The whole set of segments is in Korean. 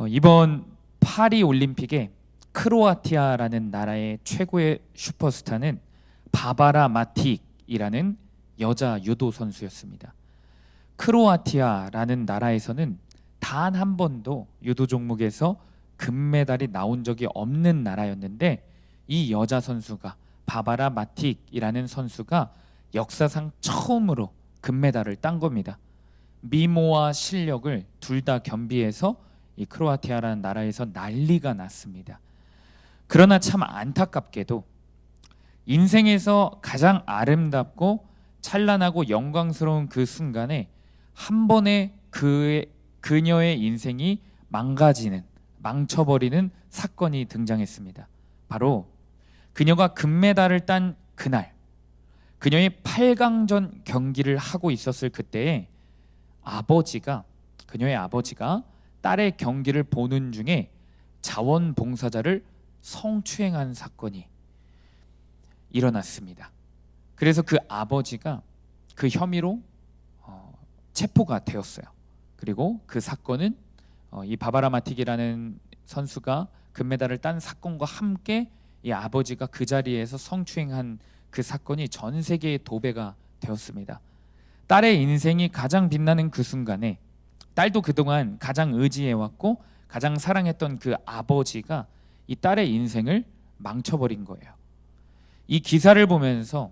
이번 파리 올림픽에 크로아티아라는 나라의 최고의 슈퍼스타는 바바라 마틱이라는 여자 유도 선수였습니다. 크로아티아라는 나라에서는 단 한 번도 유도 종목에서 금메달이 나온 적이 없는 나라였는데, 이 여자 선수가, 바바라 마틱이라는 선수가 역사상 처음으로 금메달을 딴 겁니다. 미모와 실력을 둘 다 겸비해서 이 크로아티아라는 나라에서 난리가 났습니다. 그러나 참 안타깝게도 인생에서 가장 아름답고 찬란하고 영광스러운 그 순간에 한 번에 그녀의 인생이 망쳐버리는 사건이 등장했습니다. 바로 그녀가 금메달을 딴 그날, 그녀의 8강전 경기를 하고 있었을 그때에 그녀의 아버지가 딸의 경기를 보는 중에 자원봉사자를 성추행한 사건이 일어났습니다. 그래서 그 아버지가 그 혐의로 체포가 되었어요. 그리고 그 사건은 이 바바라 마틱이라는 선수가 금메달을 딴 사건과 함께 이 아버지가 그 자리에서 성추행한 그 사건이 전 세계에 도배가 되었습니다. 딸의 인생이 가장 빛나는 그 순간에 딸도 그동안 가장 의지해왔고 가장 사랑했던 그 아버지가 이 딸의 인생을 망쳐버린 거예요. 이 기사를 보면서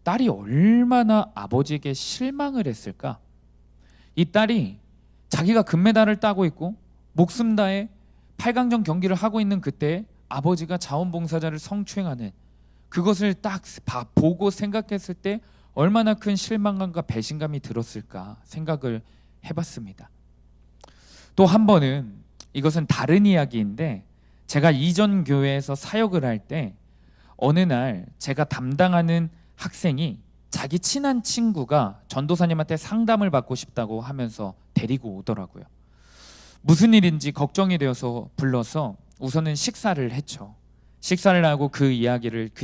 딸이 얼마나 아버지에게 실망을 했을까? 이 딸이 자기가 금메달을 따고 있고 목숨 다해 8강전 경기를 하고 있는 그때 아버지가 자원봉사자를 성추행하는 그것을 딱 보고 생각했을 때 얼마나 큰 실망감과 배신감이 들었을까 생각을 해봤습니다. 또 한 번은, 이것은 다른 이야기인데, 제가 이전 교회에서 사역을 할 때 어느 날 제가 담당하는 학생이 자기 친한 친구가 전도사님한테 상담을 받고 싶다고 하면서 데리고 오더라고요. 무슨 일인지 걱정이 되어서 불러서 우선은 식사를 했죠. 식사를 하고 그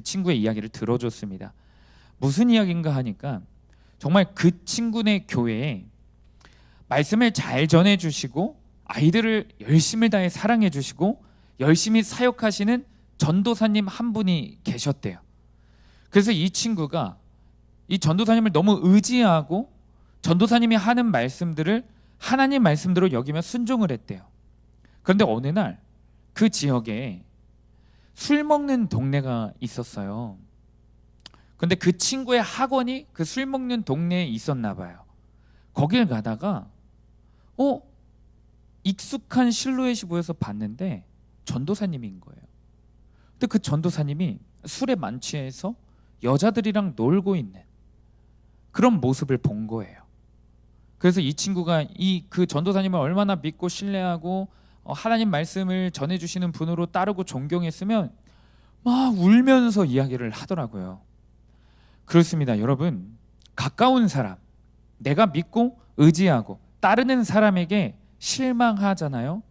친구의 이야기를 들어줬습니다. 무슨 이야기인가 하니까 정말 그 친구네 교회에 말씀을 잘 전해주시고 아이들을 열심히 다해 사랑해주시고 열심히 사역하시는 전도사님 한 분이 계셨대요. 그래서 이 친구가 이 전도사님을 너무 의지하고 전도사님이 하는 말씀들을 하나님 말씀대로 여기며 순종을 했대요. 그런데 어느 날 그 지역에 술 먹는 동네가 있었어요. 근데 그 친구의 학원이 그 술 먹는 동네에 있었나 봐요. 거길 가다가 익숙한 실루엣이 보여서 봤는데 전도사님인 거예요. 근데 그 전도사님이 술에 만취해서 여자들이랑 놀고 있는 그런 모습을 본 거예요. 그래서 이 친구가 그 전도사님을 얼마나 믿고 신뢰하고 하나님 말씀을 전해주시는 분으로 따르고 존경했으면 막 울면서 이야기를 하더라고요. 그렇습니다. 여러분, 가까운 사람, 내가 믿고 의지하고 따르는 사람에게 실망하잖아요.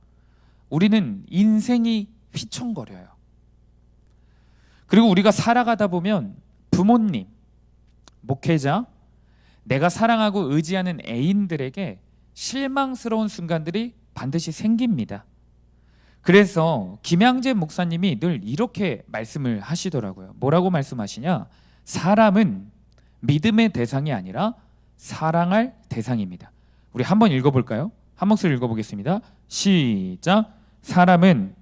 우리는 인생이 휘청거려요. 그리고 우리가 살아가다 보면 부모님, 목회자, 내가 사랑하고 의지하는 애인들에게 실망스러운 순간들이 반드시 생깁니다. 그래서 김양재 목사님이 늘 이렇게 말씀을 하시더라고요. 뭐라고 말씀하시냐? 사람은 믿음의 대상이 아니라 사랑할 대상입니다. 우리 한번 읽어볼까요? 한 목소리 읽어보겠습니다. 시작. 사람은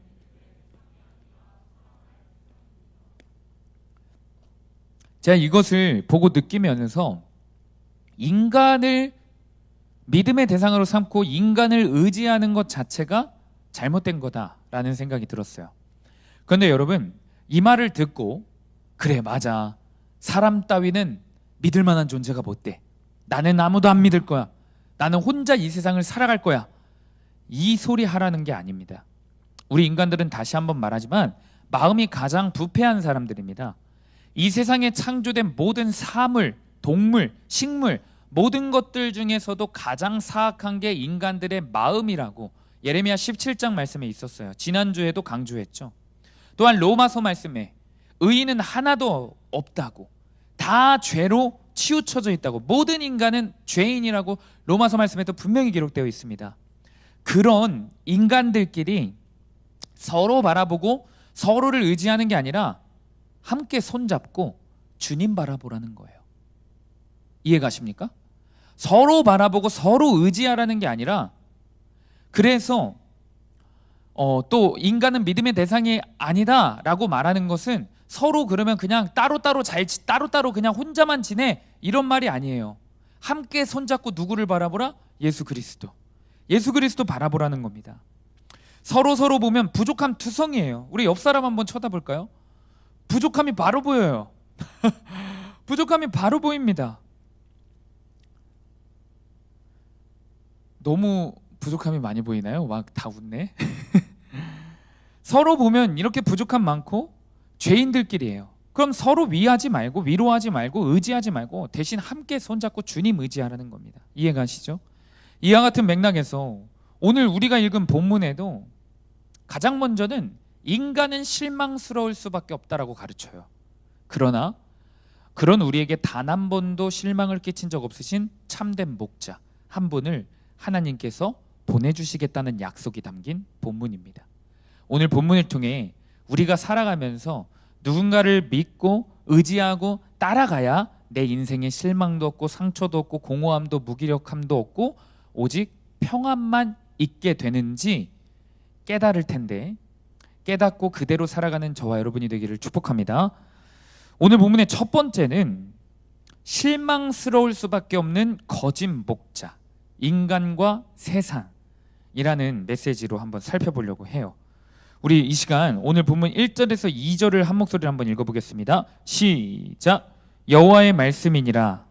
제가 이것을 보고 느끼면서 인간을 믿음의 대상으로 삼고 인간을 의지하는 것 자체가 잘못된 거다라는 생각이 들었어요. 그런데 여러분, 이 말을 듣고 그래, 맞아, 사람 따위는 믿을 만한 존재가 못 돼, 나는 아무도 안 믿을 거야, 나는 혼자 이 세상을 살아갈 거야, 이 소리 하라는 게 아닙니다. 우리 인간들은 다시 한번 말하지만 마음이 가장 부패한 사람들입니다. 이 세상에 창조된 모든 사물, 동물, 식물, 모든 것들 중에서도 가장 사악한 게 인간들의 마음이라고 예레미야 17장 말씀에 있었어요. 지난주에도 강조했죠. 또한 로마서 말씀에 의인은 하나도 없다고, 다 죄로 치우쳐져 있다고, 모든 인간은 죄인이라고 로마서 말씀에도 분명히 기록되어 있습니다. 그런 인간들끼리 서로 바라보고 서로를 의지하는 게 아니라 함께 손잡고 주님 바라보라는 거예요. 이해가십니까? 서로 바라보고 서로 의지하라는 게 아니라, 그래서 또 인간은 믿음의 대상이 아니다 라고 말하는 것은 서로 그러면 그냥 따로따로 그냥 혼자만 지내, 이런 말이 아니에요. 함께 손잡고 누구를 바라보라? 예수 그리스도. 예수 그리스도 바라보라는 겁니다. 서로 보면 부족함 투성이에요. 우리 옆 사람 한번 쳐다볼까요? 부족함이 바로 보여요. 부족함이 바로 보입니다. 너무 부족함이 많이 보이나요? 막 다 웃네. 서로 보면 이렇게 부족함 많고 죄인들끼리예요. 그럼 서로 위하지 말고 위로하지 말고 의지하지 말고 대신 함께 손잡고 주님 의지하라는 겁니다. 이해가시죠? 이와 같은 맥락에서 오늘 우리가 읽은 본문에도 가장 먼저는 인간은 실망스러울 수밖에 없다라고 가르쳐요. 그러나 그런 우리에게 단 한 번도 실망을 끼친 적 없으신 참된 목자 한 분을 하나님께서 보내주시겠다는 약속이 담긴 본문입니다. 오늘 본문을 통해 우리가 살아가면서 누군가를 믿고 의지하고 따라가야 내 인생에 실망도 없고 상처도 없고 공허함도 무기력함도 없고 오직 평안만 있게 되는지 깨달을 텐데, 깨닫고 그대로 살아가는 저와 여러분이 되기를 축복합니다. 오늘 본문의 첫 번째는 실망스러울 수밖에 없는 거짓 목자, 인간과 세상이라는 메시지로 한번 살펴보려고 해요. 우리 이 시간 오늘 본문 1절에서 2절을 한 목소리로 한번 읽어보겠습니다. 시작. 여호와의 말씀이니라.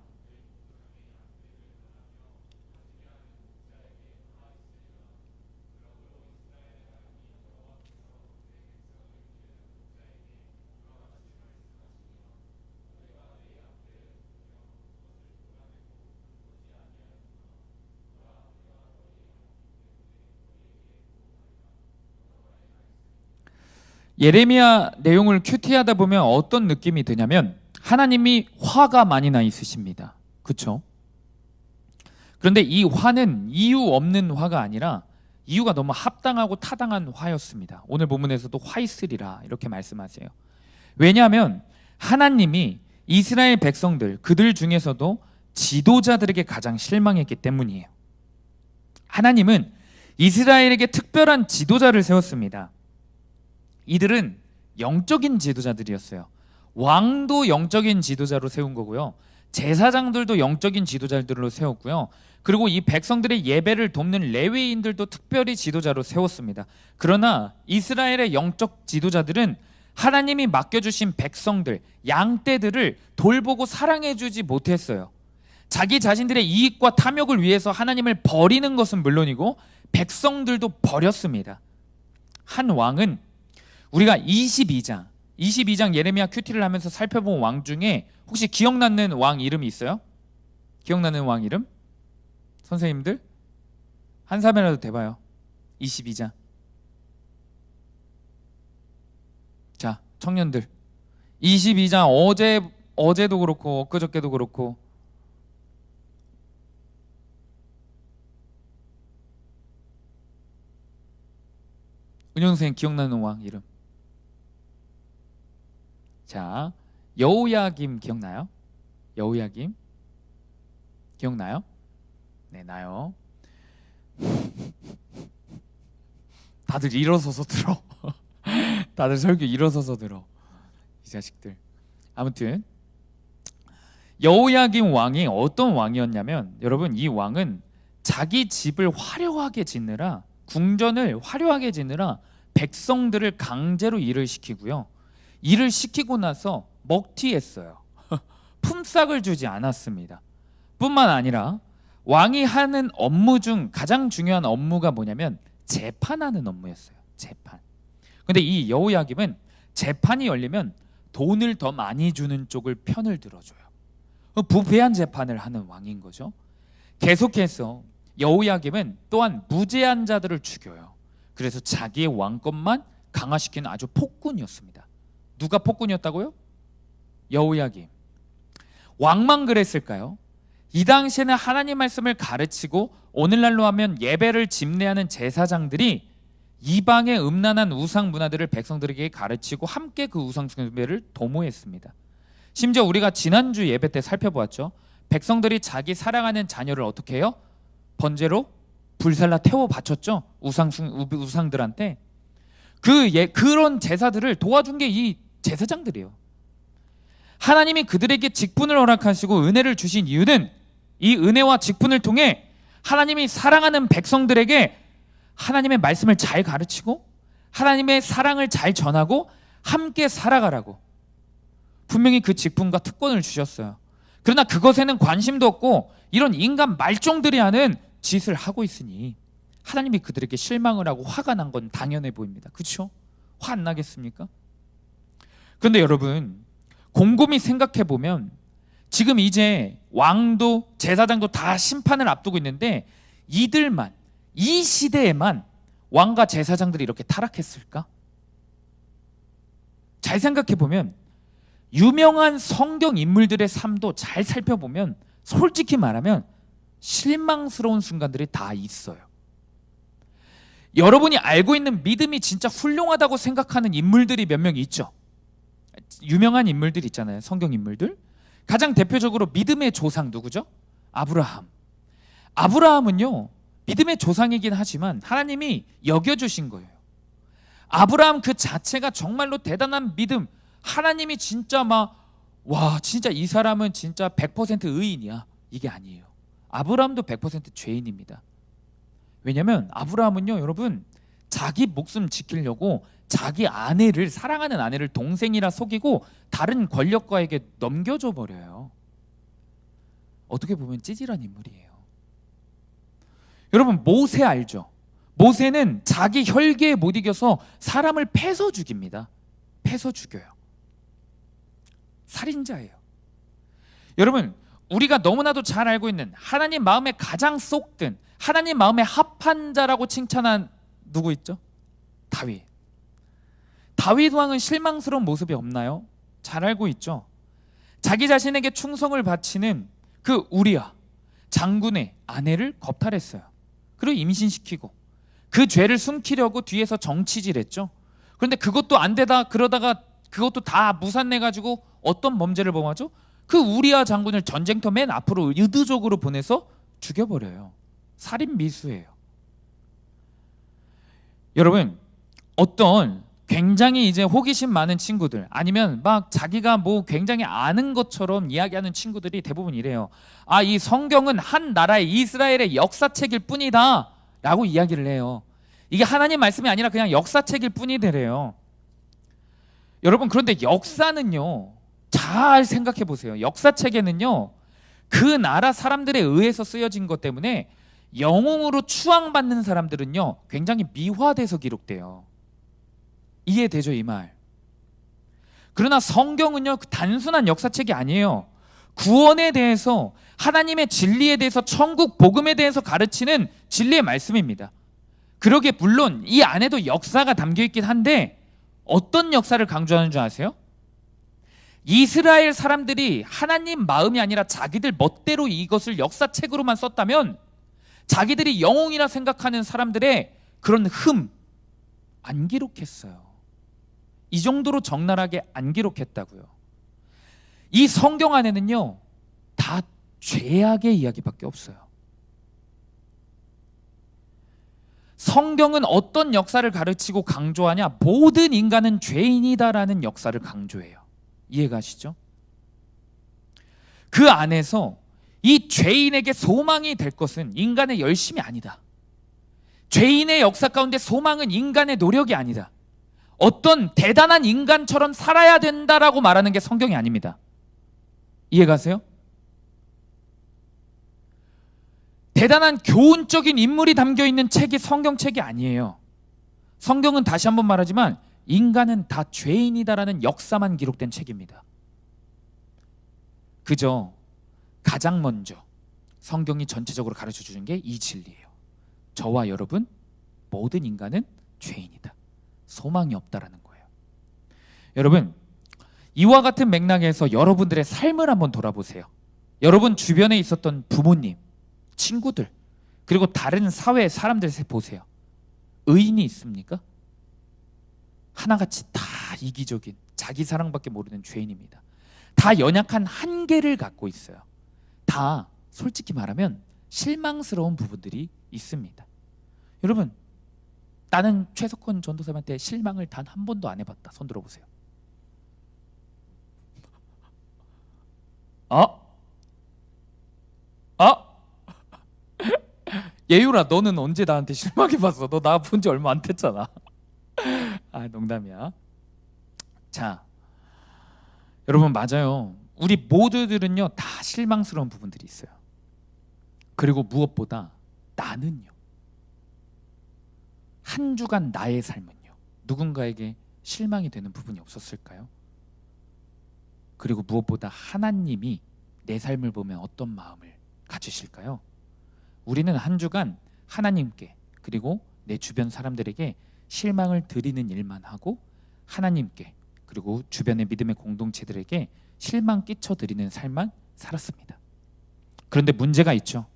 예레미야 내용을 큐티하다 보면 어떤 느낌이 드냐면 하나님이 화가 많이 나 있으십니다. 그렇죠? 그런데 이 화는 이유 없는 화가 아니라 이유가 너무 합당하고 타당한 화였습니다. 오늘 본문에서도 화 있으리라 이렇게 말씀하세요. 왜냐하면 하나님이 이스라엘 백성들, 그들 중에서도 지도자들에게 가장 실망했기 때문이에요. 하나님은 이스라엘에게 특별한 지도자를 세웠습니다. 이들은 영적인 지도자들이었어요. 왕도 영적인 지도자로 세운 거고요. 제사장들도 영적인 지도자들로 세웠고요. 그리고 이 백성들의 예배를 돕는 레위인들도 특별히 지도자로 세웠습니다. 그러나 이스라엘의 영적 지도자들은 하나님이 맡겨주신 백성들, 양떼들을 돌보고 사랑해주지 못했어요. 자기 자신들의 이익과 탐욕을 위해서 하나님을 버리는 것은 물론이고 백성들도 버렸습니다. 한 왕은 우리가 22장 예레미야 큐티를 하면서 살펴본 왕 중에 혹시 기억나는 왕 이름이 있어요? 기억나는 왕 이름? 선생님들? 한 사람이라도 대봐요. 22장. 자, 청년들. 22장 어제도 그렇고 엊그저께도 그렇고 은영 선생님 기억나는 왕 이름. 자, 여호야김 기억나요? 여호야김 기억나요? 네, 나요. 다들 일어서서 들어. 다들 설교 일어서서 들어. 이 자식들. 아무튼 여호야김 왕이 어떤 왕이었냐면, 여러분, 이 왕은 자기 집을 화려하게 짓느라, 궁전을 화려하게 짓느라 백성들을 강제로 일을 시키고요. 일을 시키고 나서 먹튀했어요. 품삯을 주지 않았습니다. 뿐만 아니라 왕이 하는 업무 중 가장 중요한 업무가 뭐냐면 재판하는 업무였어요. 재판. 근데 이 여호야김은 재판이 열리면 돈을 더 많이 주는 쪽을 편을 들어줘요. 부패한 재판을 하는 왕인 거죠. 계속해서 여호야김은 또한 무죄한 자들을 죽여요. 그래서 자기의 왕권만 강화시키는 아주 폭군이었습니다. 누가 폭군이었다고요? 여호야김. 왕만 그랬을까요? 이 당시에는 하나님 말씀을 가르치고 오늘날로 하면 예배를 집례하는 제사장들이 이방의 음란한 우상 문화들을 백성들에게 가르치고 함께 그 우상 숭배를 도모했습니다. 심지어 우리가 지난주 예배 때 살펴보았죠. 백성들이 자기 사랑하는 자녀를 어떻게 해요? 번제로 불살라 태워 바쳤죠. 우상들한테. 그런 제사들을 도와준 게 이 제사장들이에요. 하나님이 그들에게 직분을 허락하시고 은혜를 주신 이유는 이 은혜와 직분을 통해 하나님이 사랑하는 백성들에게 하나님의 말씀을 잘 가르치고 하나님의 사랑을 잘 전하고 함께 살아가라고 분명히 그 직분과 특권을 주셨어요. 그러나 그것에는 관심도 없고 이런 인간 말종들이 하는 짓을 하고 있으니 하나님이 그들에게 실망을 하고 화가 난 건 당연해 보입니다. 그렇죠? 화 안 나겠습니까? 그런데 여러분, 곰곰이 생각해 보면 지금 이제 왕도 제사장도 다 심판을 앞두고 있는데 이들만, 이 시대에만 왕과 제사장들이 이렇게 타락했을까? 잘 생각해 보면 유명한 성경 인물들의 삶도 잘 살펴보면 솔직히 말하면 실망스러운 순간들이 다 있어요. 여러분이 알고 있는 믿음이 진짜 훌륭하다고 생각하는 인물들이 몇 명 있죠. 유명한 인물들 있잖아요. 성경 인물들. 가장 대표적으로 믿음의 조상 누구죠? 아브라함. 아브라함은요, 믿음의 조상이긴 하지만 하나님이 여겨주신 거예요. 아브라함 그 자체가 정말로 대단한 믿음, 하나님이 진짜 와 진짜 이 사람은 진짜 100% 의인이야, 이게 아니에요. 아브라함도 100% 죄인입니다. 왜냐하면 아브라함은요, 여러분, 자기 목숨 지키려고 자기 아내를, 사랑하는 아내를 동생이라 속이고 다른 권력가에게 넘겨줘 버려요. 어떻게 보면 찌질한 인물이에요. 여러분, 모세 알죠? 모세는 자기 혈기에 못 이겨서 사람을 패서 죽입니다. 패서 죽여요. 살인자예요. 여러분, 우리가 너무나도 잘 알고 있는 하나님 마음에 가장 쏙든 하나님 마음에 합한 자라고 칭찬한 누구 있죠? 다윗. 다윗 왕은 실망스러운 모습이 없나요? 잘 알고 있죠. 자기 자신에게 충성을 바치는 그 우리야 장군의 아내를 겁탈했어요. 그리고 임신시키고 그 죄를 숨기려고 뒤에서 정치질했죠. 그런데 그것도 안 되다 그러다가 그것도 다 무산내가지고 어떤 범죄를 범하죠? 그 우리야 장군을 전쟁터 맨 앞으로 의도적으로 보내서 죽여버려요. 살인 미수예요. 여러분, 어떤 굉장히 이제 호기심 많은 친구들, 아니면 막 자기가 뭐 굉장히 아는 것처럼 이야기하는 친구들이 대부분 이래요. 아, 이 성경은 한 나라의 이스라엘의 역사책일 뿐이다 라고 이야기를 해요. 이게 하나님 말씀이 아니라 그냥 역사책일 뿐이래요. 여러분, 그런데 역사는요, 잘 생각해 보세요. 역사책에는요, 그 나라 사람들에 의해서 쓰여진 것 때문에 영웅으로 추앙받는 사람들은요, 굉장히 미화돼서 기록돼요. 이해되죠, 이 말? 그러나 성경은요, 단순한 역사책이 아니에요. 구원에 대해서, 하나님의 진리에 대해서, 천국 복음에 대해서 가르치는 진리의 말씀입니다. 그러기에 물론 이 안에도 역사가 담겨있긴 한데 어떤 역사를 강조하는 줄 아세요? 이스라엘 사람들이 하나님 마음이 아니라 자기들 멋대로 이것을 역사책으로만 썼다면 자기들이 영웅이라 생각하는 사람들의 그런 흠 안 기록했어요. 이 정도로 적나라하게 안 기록했다고요. 이 성경 안에는요, 다 죄악의 이야기밖에 없어요. 성경은 어떤 역사를 가르치고 강조하냐? 모든 인간은 죄인이다라는 역사를 강조해요. 이해가시죠? 그 안에서 이 죄인에게 소망이 될 것은 인간의 열심이 아니다. 죄인의 역사 가운데 소망은 인간의 노력이 아니다. 어떤 대단한 인간처럼 살아야 된다라고 말하는 게 성경이 아닙니다. 이해가세요? 대단한 교훈적인 인물이 담겨있는 책이 성경책이 아니에요. 성경은 다시 한번 말하지만 인간은 다 죄인이다라는 역사만 기록된 책입니다. 그저 가장 먼저 성경이 전체적으로 가르쳐 주는 게 이 진리예요. 저와 여러분 모든 인간은 죄인이다. 소망이 없다라는 거예요. 여러분, 이와 같은 맥락에서 여러분들의 삶을 한번 돌아보세요. 여러분 주변에 있었던 부모님, 친구들, 그리고 다른 사회 사람들 보세요. 의인이 있습니까? 하나같이 다 이기적인 자기 사랑밖에 모르는 죄인입니다. 다 연약한 한계를 갖고 있어요. 다 솔직히 말하면 실망스러운 부분들이 있습니다. 여러분, 나는 최석권 전도사님한테 실망을 단 한 번도 안 해봤다. 손 들어보세요. 예유라, 너는 언제 나한테 실망해봤어? 너 나 본 지 얼마 안 됐잖아. 아, 농담이야. 자, 여러분, 맞아요. 우리 모두들은요 다 실망스러운 부분들이 있어요. 그리고 무엇보다 나는요, 한 주간 나의 삶은요 누군가에게 실망이 되는 부분이 없었을까요? 그리고 무엇보다 하나님이 내 삶을 보면 어떤 마음을 가지실까요? 우리는 한 주간 하나님께 그리고 내 주변 사람들에게 실망을 드리는 일만 하고, 하나님께 그리고 주변의 믿음의 공동체들에게 실망 끼쳐드리는 삶만 살았습니다. 그런데 문제가 있죠.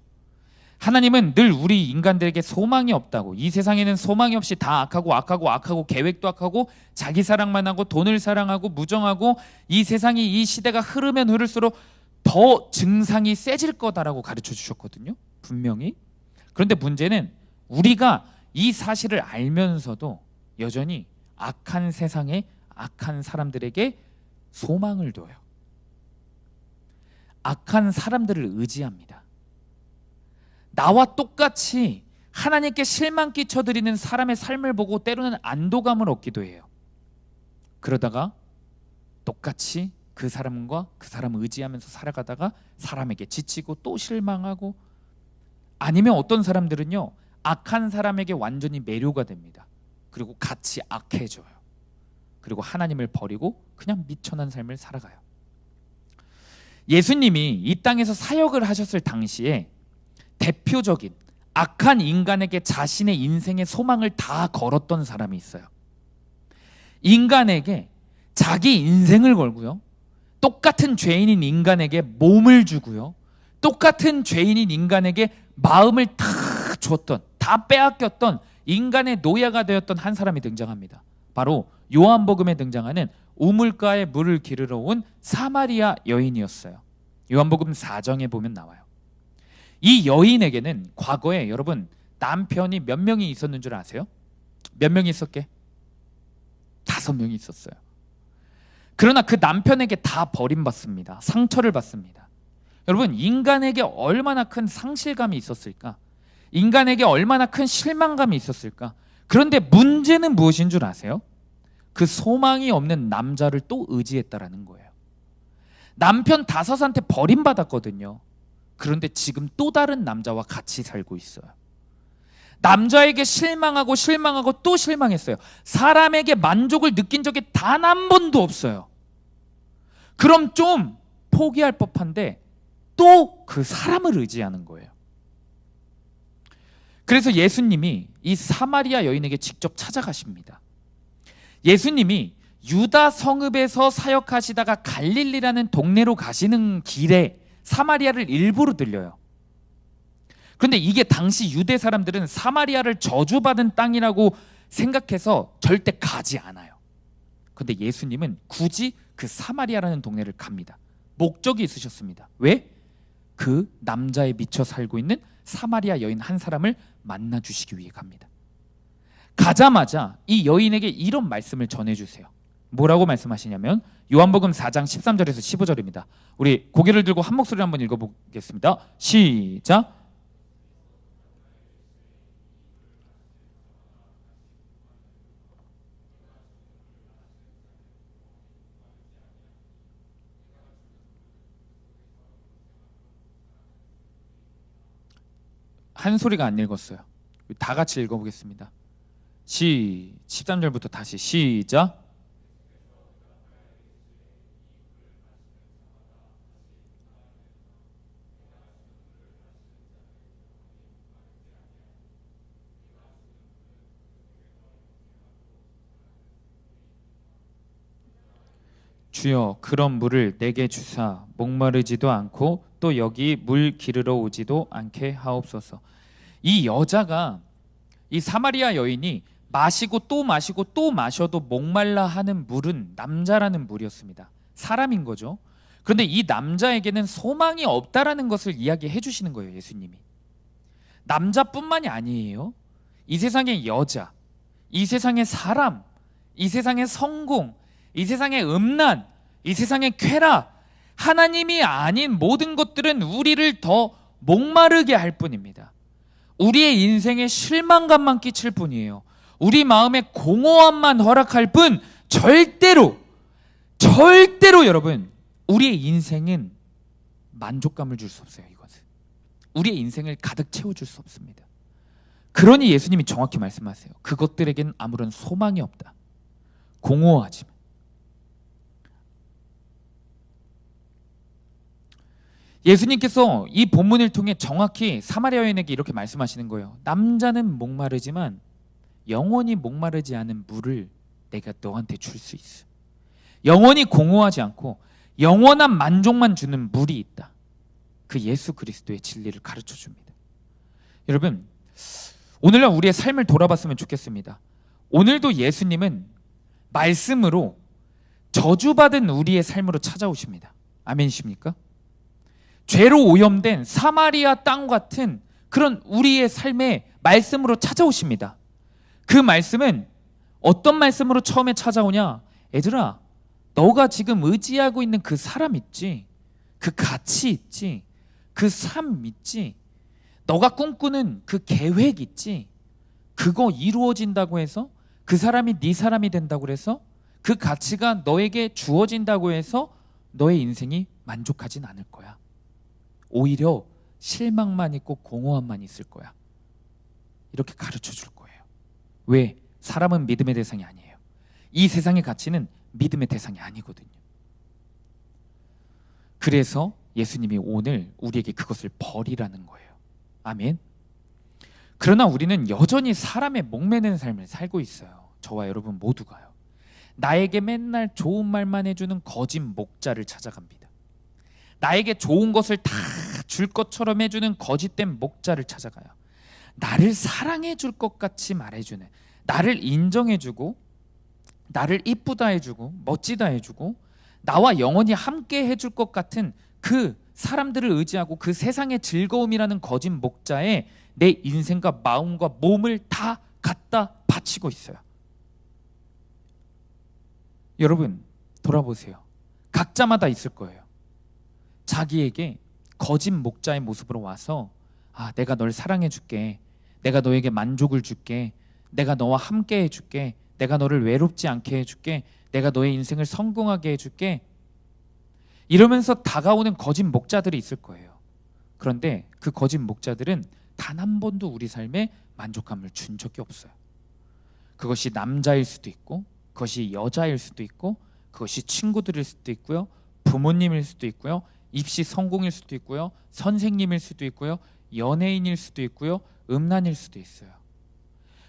하나님은 늘 우리 인간들에게 소망이 없다고, 이 세상에는 소망이 없이 다 악하고 계획도 악하고 자기 사랑만 하고 돈을 사랑하고 무정하고 이 세상이, 이 시대가 흐르면 흐를수록 더 증상이 세질 거다라고 가르쳐 주셨거든요, 분명히. 그런데 문제는 우리가 이 사실을 알면서도 여전히 악한 세상에 악한 사람들에게 소망을 둬요. 악한 사람들을 의지합니다. 나와 똑같이 하나님께 실망 끼쳐드리는 사람의 삶을 보고 때로는 안도감을 얻기도 해요. 그러다가 똑같이 그 사람과 그 사람을 의지하면서 살아가다가 사람에게 지치고 또 실망하고, 아니면 어떤 사람들은요 악한 사람에게 완전히 매료가 됩니다. 그리고 같이 악해져요. 그리고 하나님을 버리고 그냥 미천한 삶을 살아가요. 예수님이 이 땅에서 사역을 하셨을 당시에 대표적인 악한 인간에게 자신의 인생의 소망을 다 걸었던 사람이 있어요. 인간에게 자기 인생을 걸고요, 똑같은 죄인인 인간에게 몸을 주고요, 똑같은 죄인인 인간에게 마음을 다 줬던, 다 빼앗겼던 인간의 노예가 되었던 한 사람이 등장합니다. 바로 요한복음에 등장하는 우물가에 물을 기르러 온 사마리아 여인이었어요. 요한복음 4장에 보면 나와요. 이 여인에게는 과거에 여러분 남편이 몇 명이 있었는 줄 아세요? 몇 명이 있었게? 5명이 있었어요. 그러나 그 남편에게 다 버림받습니다. 상처를 받습니다. 여러분, 인간에게 얼마나 큰 상실감이 있었을까? 인간에게 얼마나 큰 실망감이 있었을까? 그런데 문제는 무엇인 줄 아세요? 그 소망이 없는 남자를 또 의지했다라는 거예요. 남편 5한테 버림받았거든요. 그런데 지금 또 다른 남자와 같이 살고 있어요. 남자에게 실망하고 또 실망했어요. 사람에게 만족을 느낀 적이 단 한 번도 없어요. 그럼 좀 포기할 법한데 또 그 사람을 의지하는 거예요. 그래서 예수님이 이 사마리아 여인에게 직접 찾아가십니다. 예수님이 유다 성읍에서 사역하시다가 갈릴리라는 동네로 가시는 길에 사마리아를 일부러 들려요. 그런데 이게 당시 유대 사람들은 사마리아를 저주받은 땅이라고 생각해서 절대 가지 않아요. 그런데 예수님은 굳이 그 사마리아라는 동네를 갑니다. 목적이 있으셨습니다. 왜? 그 남자에 미쳐 살고 있는 사마리아 여인 한 사람을 만나 주시기 위해 갑니다. 가자마자 이 여인에게 이런 말씀을 전해주세요. 뭐라고 말씀하시냐면 요한복음 4장 13절에서 15절입니다. 우리 고개를 들고 한 목소리로 한번 읽어보겠습니다. 시작. 한 소리가 안 읽었어요. 다 같이 읽어보겠습니다. 13절부터 다시 시작. 주여 그런 물을 내게 주사 목마르지도 않고 또 여기 물 기르러 오지도 않게 하옵소서. 이 여자가, 이 사마리아 여인이 마시고 또 마시고 또 마셔도 목말라 하는 물은 남자라는 물이었습니다. 사람인 거죠. 그런데 이 남자에게는 소망이 없다라는 것을 이야기해 주시는 거예요, 예수님이. 남자뿐만이 아니에요. 이 세상의 여자, 이 세상의 사람, 이 세상의 성공, 이 세상의 음란, 이 세상의 쾌락, 하나님이 아닌 모든 것들은 우리를 더 목마르게 할 뿐입니다. 우리의 인생에 실망감만 끼칠 뿐이에요. 우리 마음에 공허함만 허락할 뿐, 절대로 여러분, 우리의 인생은 만족감을 줄 수 없어요. 이것은 우리의 인생을 가득 채워줄 수 없습니다. 그러니 예수님이 정확히 말씀하세요. 그것들에겐 아무런 소망이 없다. 공허하지만. 예수님께서 이 본문을 통해 정확히 사마리아 여인에게 이렇게 말씀하시는 거예요. 남자는 목마르지만 영원히 목마르지 않은 물을 내가 너한테 줄 수 있어. 영원히 공허하지 않고 영원한 만족만 주는 물이 있다. 그 예수 그리스도의 진리를 가르쳐 줍니다. 여러분, 오늘날 우리의 삶을 돌아봤으면 좋겠습니다. 오늘도 예수님은 말씀으로 저주받은 우리의 삶으로 찾아오십니다. 아멘이십니까? 죄로 오염된 사마리아 땅 같은 그런 우리의 삶에 말씀으로 찾아오십니다. 그 말씀은 어떤 말씀으로 처음에 찾아오냐? 얘들아, 너가 지금 의지하고 있는 그 사람 있지? 그 가치 있지? 그 삶 있지? 너가 꿈꾸는 그 계획 있지? 그거 이루어진다고 해서, 그 사람이 네 사람이 된다고 해서, 그 가치가 너에게 주어진다고 해서 너의 인생이 만족하진 않을 거야. 오히려 실망만 있고 공허함만 있을 거야. 이렇게 가르쳐 줄 거예요. 왜? 사람은 믿음의 대상이 아니에요. 이 세상의 가치는 믿음의 대상이 아니거든요. 그래서 예수님이 오늘 우리에게 그것을 버리라는 거예요. 아멘. 그러나 우리는 여전히 사람의 목매는 삶을 살고 있어요. 저와 여러분 모두가요. 나에게 맨날 좋은 말만 해주는 거짓 목자를 찾아갑니다. 나에게 좋은 것을 다 줄 것처럼 해주는 거짓된 목자를 찾아가요. 나를 사랑해 줄 것 같이 말해주는, 나를 인정해주고, 나를 이쁘다 해주고, 멋지다 해주고, 나와 영원히 함께 해줄 것 같은 그 사람들을 의지하고 그 세상의 즐거움이라는 거짓 목자에 내 인생과 마음과 몸을 다 갖다 바치고 있어요. 여러분, 돌아보세요. 각자마다 있을 거예요. 자기에게 거짓 목자의 모습으로 와서, 아, 내가 널 사랑해 줄게, 내가 너에게 만족을 줄게, 내가 너와 함께 해줄게, 내가 너를 외롭지 않게 해줄게, 내가 너의 인생을 성공하게 해줄게, 이러면서 다가오는 거짓 목자들이 있을 거예요. 그런데 그 거짓 목자들은 단 한 번도 우리 삶에 만족감을 준 적이 없어요. 그것이 남자일 수도 있고, 그것이 여자일 수도 있고, 그것이 친구들일 수도 있고요, 부모님일 수도 있고요, 입시 성공일 수도 있고요, 선생님일 수도 있고요, 연예인일 수도 있고요, 음란일 수도 있어요.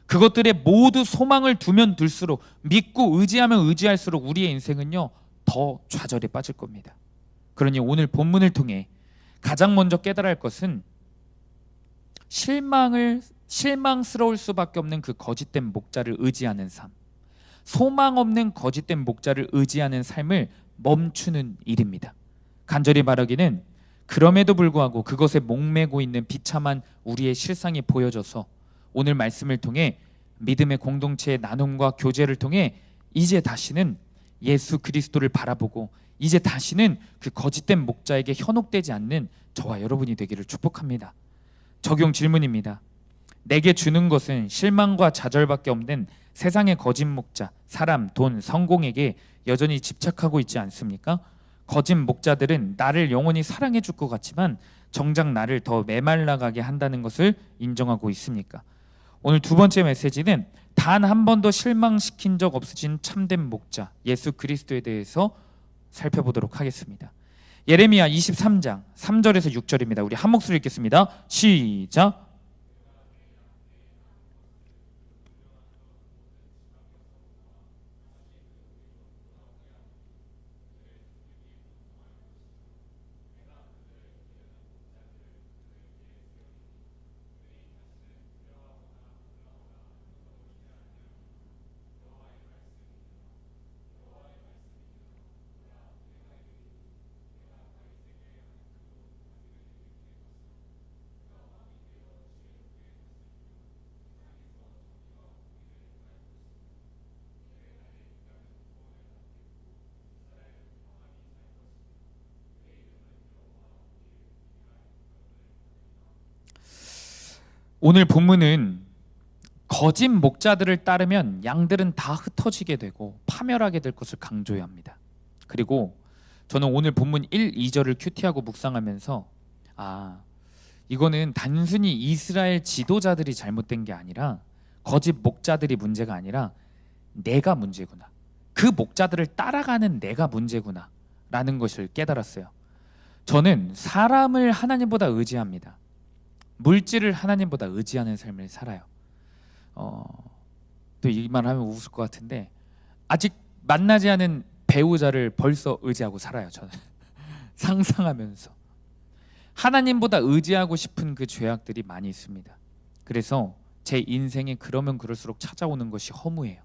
그것들에 모두 소망을 두면 둘수록, 믿고 의지하면 의지할수록 우리의 인생은요 더 좌절에 빠질 겁니다. 그러니 오늘 본문을 통해 가장 먼저 깨달아야 할 것은, 실망스러울 수밖에 없는 그 거짓된 목자를 의지하는 삶, 소망 없는 거짓된 목자를 의지하는 삶을 멈추는 일입니다. 간절히 바라기는, 그럼에도 불구하고 그것에 목매고 있는 비참한 우리의 실상이 보여져서 오늘 말씀을 통해 믿음의 공동체의 나눔과 교제를 통해 이제 다시는 예수 그리스도를 바라보고, 이제 다시는 그 거짓된 목자에게 현혹되지 않는 저와 여러분이 되기를 축복합니다. 적용 질문입니다. 내게 주는 것은 실망과 좌절밖에 없는 세상의 거짓 목자, 사람, 돈, 성공에게 여전히 집착하고 있지 않습니까? 거짓 목자들은 나를 영원히 사랑해 줄 것 같지만 정작 나를 더 메말라가게 한다는 것을 인정하고 있습니까? 오늘 두 번째 메시지는 단 한 번도 실망시킨 적 없으신 참된 목자 예수 그리스도에 대해서 살펴보도록 하겠습니다. 예레미야 23장 3절에서 6절입니다. 우리 한 목소리 읽겠습니다. 시작. 오늘 본문은 거짓 목자들을 따르면 양들은 다 흩어지게 되고 파멸하게 될 것을 강조해야 합니다. 그리고 저는 오늘 본문 1, 2절을 큐티하고 묵상하면서 이거는 단순히 이스라엘 지도자들이 잘못된 게 아니라 거짓 목자들이 문제가 아니라 내가 문제구나. 그 목자들을 따라가는 내가 문제구나 라는 것을 깨달았어요. 저는 사람을 하나님보다 의지합니다. 물질을 하나님보다 의지하는 삶을 살아요. 또 이 말 하면 웃을 것 같은데 아직 만나지 않은 배우자를 벌써 의지하고 살아요. 저는 상상하면서 하나님보다 의지하고 싶은 그 죄악들이 많이 있습니다. 그래서 제 인생에 그러면 그럴수록 찾아오는 것이 허무해요.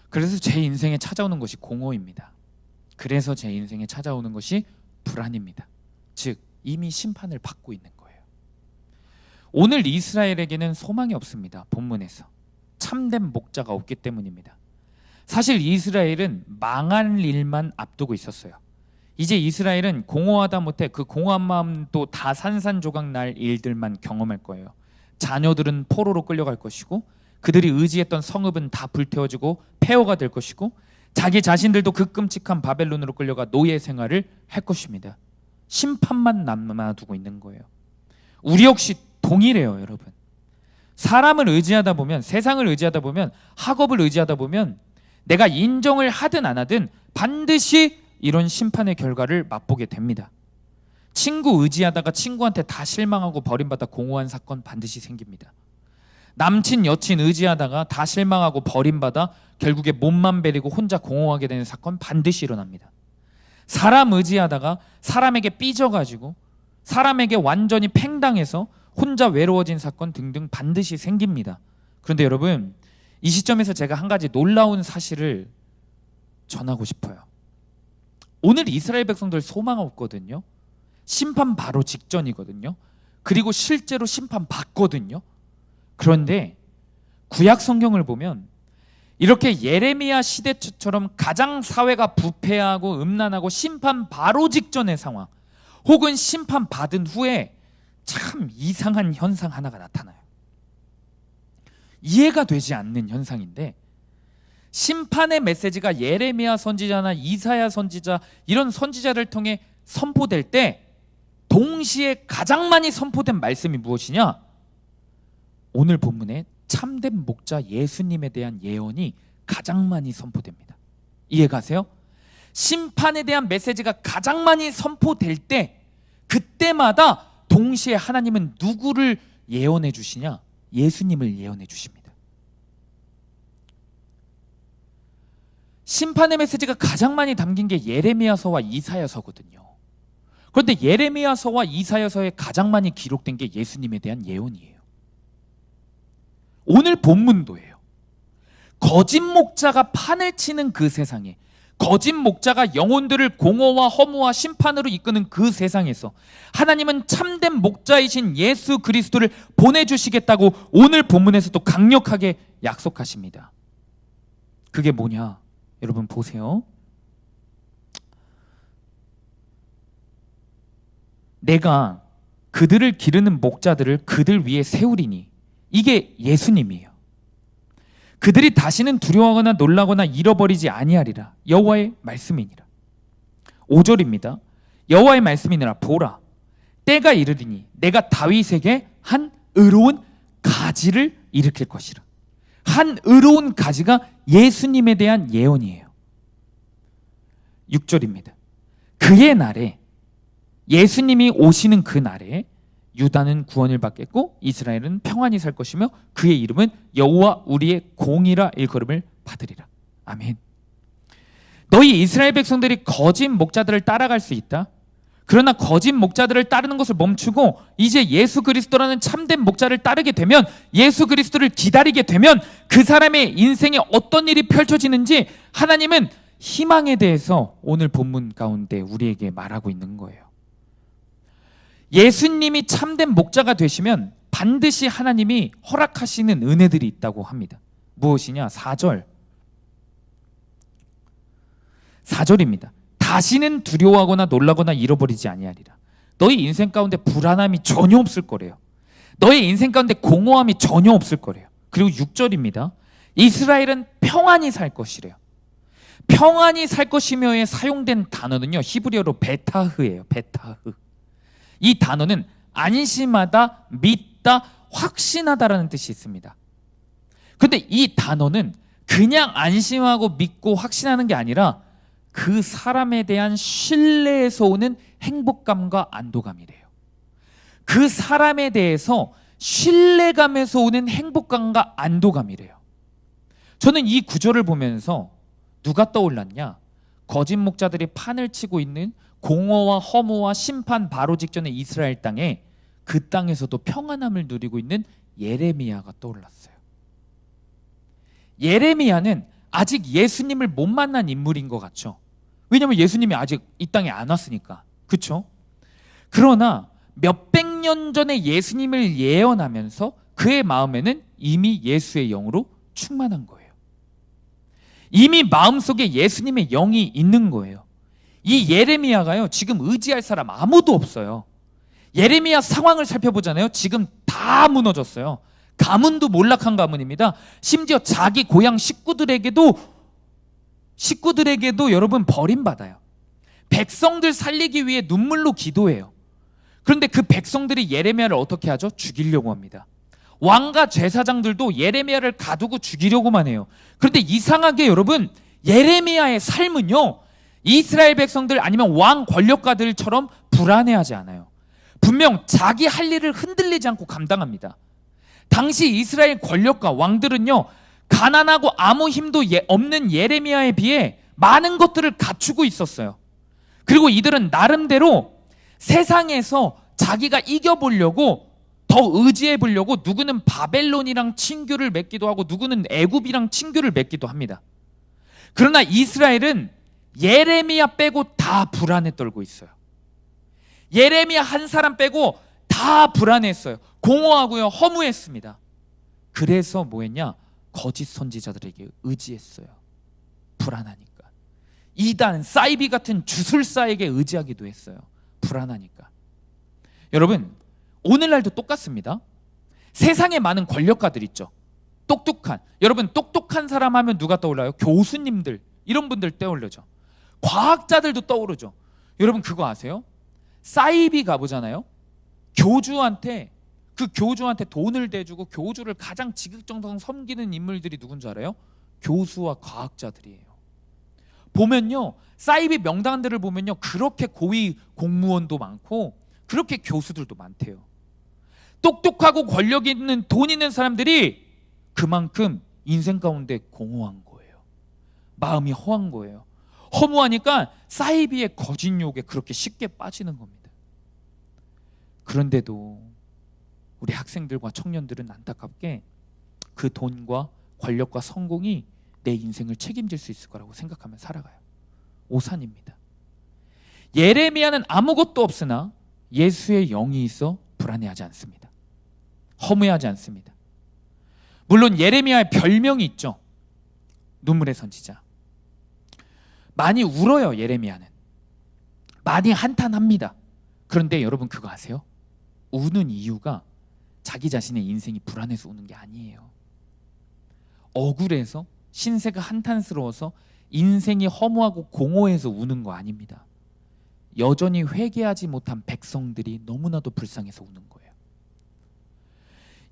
그래서 제 인생에 찾아오는 것이 공허입니다. 그래서 제 인생에 찾아오는 것이 불안입니다. 즉 이미 심판을 받고 있는 거예요. 오늘 이스라엘에게는 소망이 없습니다. 본문에서 참된 목자가 없기 때문입니다. 사실 이스라엘은 망할 일만 앞두고 있었어요. 이제 이스라엘은 공허하다 못해 그 공허한 마음도 다 산산조각 날 일들만 경험할 거예요. 자녀들은 포로로 끌려갈 것이고 그들이 의지했던 성읍은 다 불태워지고 폐허가 될 것이고 자기 자신들도 그 끔찍한 바벨론으로 끌려가 노예 생활을 할 것입니다. 심판만 남아두고 있는 거예요. 우리 역시 동일해요, 여러분. 사람을 의지하다 보면, 세상을 의지하다 보면, 학업을 의지하다 보면 내가 인정을 하든 안 하든 반드시 이런 심판의 결과를 맛보게 됩니다. 친구 의지하다가 친구한테 다 실망하고 버림받아 공허한 사건 반드시 생깁니다. 남친 여친 의지하다가 다 실망하고 버림받아 결국에 몸만 베리고 혼자 공허하게 되는 사건 반드시 일어납니다. 사람 의지하다가 사람에게 삐져가지고 사람에게 완전히 팽당해서 혼자 외로워진 사건 등등 반드시 생깁니다. 그런데 여러분, 이 시점에서 제가 한 가지 놀라운 사실을 전하고 싶어요. 오늘 이스라엘 백성들 소망 없거든요. 심판 바로 직전이거든요. 그리고 실제로 심판 받거든요. 그런데 구약 성경을 보면 이렇게 예레미야 시대처럼 가장 사회가 부패하고 음란하고 심판 바로 직전의 상황 혹은 심판 받은 후에 참 이상한 현상 하나가 나타나요. 이해가 되지 않는 현상인데 심판의 메시지가 예레미야 선지자나 이사야 선지자 이런 선지자를 통해 선포될 때 동시에 가장 많이 선포된 말씀이 무엇이냐? 오늘 본문에 참된 목자 예수님에 대한 예언이 가장 많이 선포됩니다. 이해가세요? 심판에 대한 메시지가 가장 많이 선포될 때 그때마다 동시에 하나님은 누구를 예언해 주시냐? 예수님을 예언해 주십니다. 심판의 메시지가 가장 많이 담긴 게 예레미야서와 이사야서거든요. 그런데 예레미야서와 이사야서에 가장 많이 기록된 게 예수님에 대한 예언이에요. 오늘 본문도예요. 거짓 목자가 판을 치는 그 세상에, 거짓 목자가 영혼들을 공허와 허무와 심판으로 이끄는 그 세상에서 하나님은 참된 목자이신 예수 그리스도를 보내주시겠다고 오늘 본문에서도 강력하게 약속하십니다. 그게 뭐냐? 여러분 보세요. 내가 그들을 기르는 목자들을 그들 위에 세우리니, 이게 예수님이에요. 그들이 다시는 두려워하거나 놀라거나 잃어버리지 아니하리라. 여호와의 말씀이니라. 5절입니다. 여호와의 말씀이니라. 보라, 때가 이르리니 내가 다윗에게 한 의로운 가지를 일으킬 것이라. 한 의로운 가지가 예수님에 대한 예언이에요. 6절입니다. 그의 날에, 예수님이 오시는 그 날에 유다는 구원을 받겠고 이스라엘은 평안히 살 것이며 그의 이름은 여호와 우리의 공이라 일컬음을 받으리라. 아멘. 너희 이스라엘 백성들이 거짓 목자들을 따라갈 수 있다. 그러나 거짓 목자들을 따르는 것을 멈추고 이제 예수 그리스도라는 참된 목자를 따르게 되면, 예수 그리스도를 기다리게 되면 그 사람의 인생에 어떤 일이 펼쳐지는지 하나님은 희망에 대해서 오늘 본문 가운데 우리에게 말하고 있는 거예요. 예수님이 참된 목자가 되시면 반드시 하나님이 허락하시는 은혜들이 있다고 합니다. 무엇이냐? 4절입니다. 다시는 두려워하거나 놀라거나 잃어버리지 아니하리라. 너희 인생 가운데 불안함이 전혀 없을 거래요. 너의 인생 가운데 공허함이 전혀 없을 거래요. 그리고 6절입니다. 이스라엘은 평안히 살 것이래요. 평안히 살 것이며에 사용된 단어는요, 히브리어로 베타흐예요. 베타흐. 이 단어는 안심하다, 믿다, 확신하다라는 뜻이 있습니다. 근데 이 단어는 그냥 안심하고 믿고 확신하는 게 아니라 그 사람에 대한 신뢰에서 오는 행복감과 안도감이래요. 그 사람에 대해서 신뢰감에서 오는 행복감과 안도감이래요. 저는 이 구절을 보면서 누가 떠올랐냐? 거짓 목자들이 판을 치고 있는 공허와 허무와 심판 바로 직전의 이스라엘 땅에 그 땅에서도 평안함을 누리고 있는 예레미야가 떠올랐어요. 예레미야는 아직 예수님을 못 만난 인물인 것 같죠. 왜냐하면 예수님이 아직 이 땅에 안 왔으니까. 그렇죠? 그러나 몇백 년 전에 예수님을 예언하면서 그의 마음에는 이미 예수의 영으로 충만한 거예요. 이미 마음속에 예수님의 영이 있는 거예요. 이 예레미야가요, 지금 의지할 사람 아무도 없어요. 예레미야 상황을 살펴보잖아요. 지금 다 무너졌어요. 가문도 몰락한 가문입니다. 심지어 자기 고향 식구들에게도 여러분 버림받아요. 백성들 살리기 위해 눈물로 기도해요. 그런데 그 백성들이 예레미야를 어떻게 하죠? 죽이려고 합니다. 왕과 제사장들도 예레미야를 가두고 죽이려고만 해요. 그런데 이상하게 여러분, 예레미야의 삶은요, 이스라엘 백성들 아니면 왕 권력가들처럼 불안해하지 않아요. 분명 자기 할 일을 흔들리지 않고 감당합니다. 당시 이스라엘 권력가 왕들은요, 가난하고 아무 힘도 없는 예레미야에 비해 많은 것들을 갖추고 있었어요. 그리고 이들은 나름대로 세상에서 자기가 이겨보려고 더 의지해 보려고 누구는 바벨론이랑 친교를 맺기도 하고 누구는 애굽이랑 친교를 맺기도 합니다. 그러나 이스라엘은 예레미야 빼고 다 불안에 떨고 있어요. 예레미야 한 사람 빼고 다 불안했어요. 공허하고요, 허무했습니다. 그래서 뭐 했냐? 거짓 선지자들에게 의지했어요. 불안하니까. 이단, 사이비 같은 주술사에게 의지하기도 했어요. 불안하니까. 여러분, 오늘날도 똑같습니다. 세상에 많은 권력가들 있죠. 똑똑한, 여러분 똑똑한 사람 하면 누가 떠올라요? 교수님들, 이런 분들 떠오르죠. 과학자들도 떠오르죠. 여러분 그거 아세요? 사이비 가보잖아요. 그 교주한테 돈을 대주고 교주를 가장 지극정성 섬기는 인물들이 누군 줄 알아요? 교수와 과학자들이에요. 보면요, 사이비 명단들을 보면요, 그렇게 고위 공무원도 많고 그렇게 교수들도 많대요. 똑똑하고 권력 있는 돈 있는 사람들이 그만큼 인생 가운데 공허한 거예요. 마음이 허한 거예요. 허무하니까 사이비의 거짓 유혹에 그렇게 쉽게 빠지는 겁니다. 그런데도 우리 학생들과 청년들은 안타깝게 그 돈과 권력과 성공이 내 인생을 책임질 수 있을 거라고 생각하며 살아가요. 오산입니다. 예레미야는 아무것도 없으나 예수의 영이 있어 불안해하지 않습니다. 허무해하지 않습니다. 물론 예레미야의 별명이 있죠. 눈물의 선지자. 많이 울어요, 예레미야는. 많이 한탄합니다. 그런데 여러분 그거 아세요? 우는 이유가 자기 자신의 인생이 불안해서 우는 게 아니에요. 억울해서, 신세가 한탄스러워서, 인생이 허무하고 공허해서 우는 거 아닙니다. 여전히 회개하지 못한 백성들이 너무나도 불쌍해서 우는 거예요.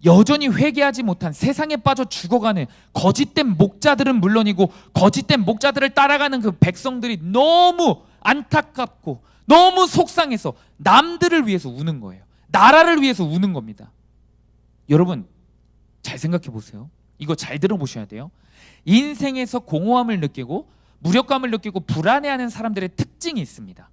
여전히 회개하지 못한, 세상에 빠져 죽어가는 거짓된 목자들은 물론이고 거짓된 목자들을 따라가는 그 백성들이 너무 안타깝고 너무 속상해서 남들을 위해서 우는 거예요. 나라를 위해서 우는 겁니다. 여러분 잘 생각해 보세요. 이거 잘 들어보셔야 돼요. 인생에서 공허함을 느끼고 무력감을 느끼고 불안해하는 사람들의 특징이 있습니다.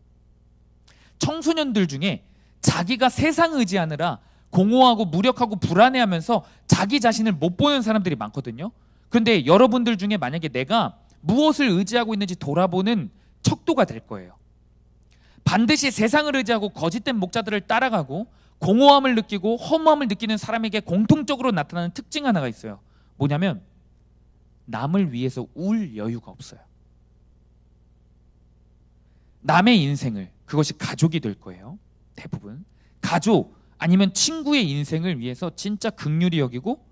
청소년들 중에 자기가 세상 의지하느라 공허하고 무력하고 불안해하면서 자기 자신을 못 보는 사람들이 많거든요. 그런데 여러분들 중에 만약에 내가 무엇을 의지하고 있는지 돌아보는 척도가 될 거예요. 반드시 세상을 의지하고 거짓된 목자들을 따라가고 공허함을 느끼고 허무함을 느끼는 사람에게 공통적으로 나타나는 특징 하나가 있어요. 뭐냐면 남을 위해서 울 여유가 없어요. 남의 인생을, 그것이 가족이 될 거예요. 대부분 가족 아니면 친구의 인생을 위해서 진짜 긍휼히 여기고